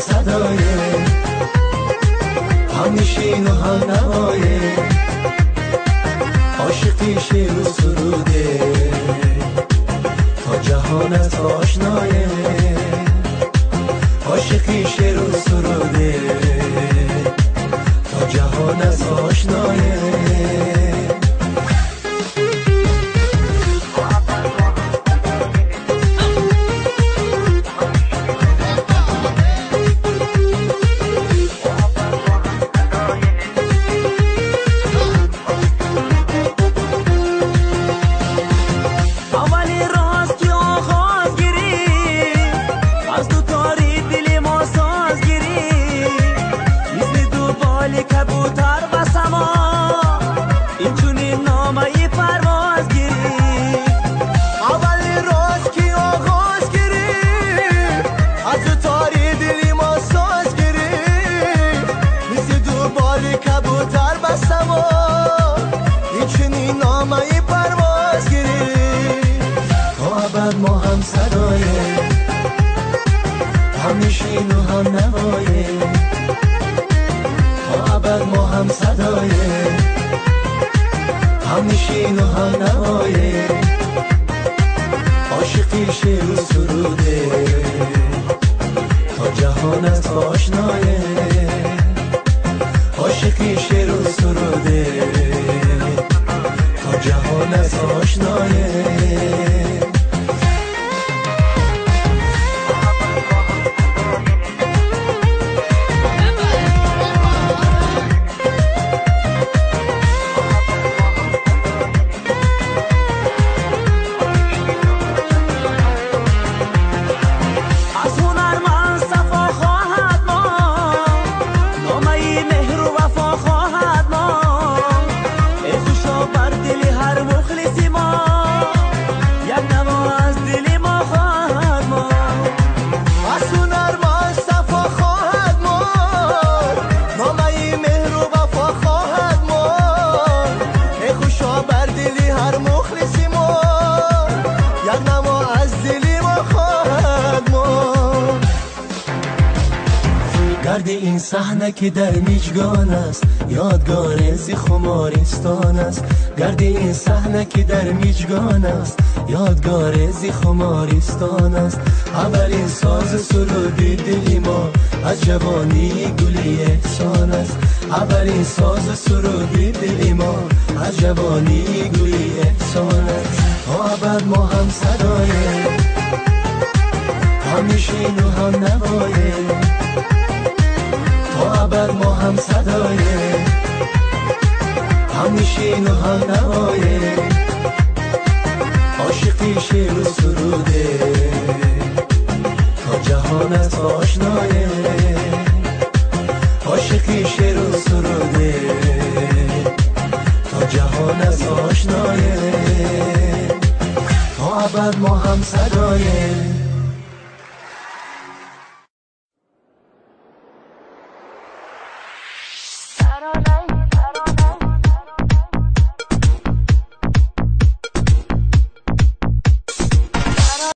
صدایه، هم نشین و هم نوایه، عاشقی شعر و سروده، تا جهانت آشنایه، عاشقی شعر و سروده، تا جهانت آشنایه. ما هم صدایه، هم نشین و هم نوایه، تا ابد ما هم صدایه، هم نشین و هم نوایه، عاشقی شعر و سروده، تا جهانت آشنایه، عاشقی شعر و سروده، تا جهانت آشنایه. گرد این صحنه که در میجگان است، یادگار زی خمارستان است. گرد این صحنه که در میجگان است، یادگار زی خمارستان است. اولین ساز سرود دلی ما از جوانی گلی احسان است. اولین ساز سرود دلی ما از جوانی گلی احسان است. تا ابد ما هم صدایه، هم نشین و هم نوایه، تا ابد ما هم صدایه، هم نشین و هم نوایه، عاشقی شعر و سروده، تا جهانت آشنایه، عاشقی شعر و سروده، تا جهانت آشنایه، تا ابد ما هم صدایه. I don't like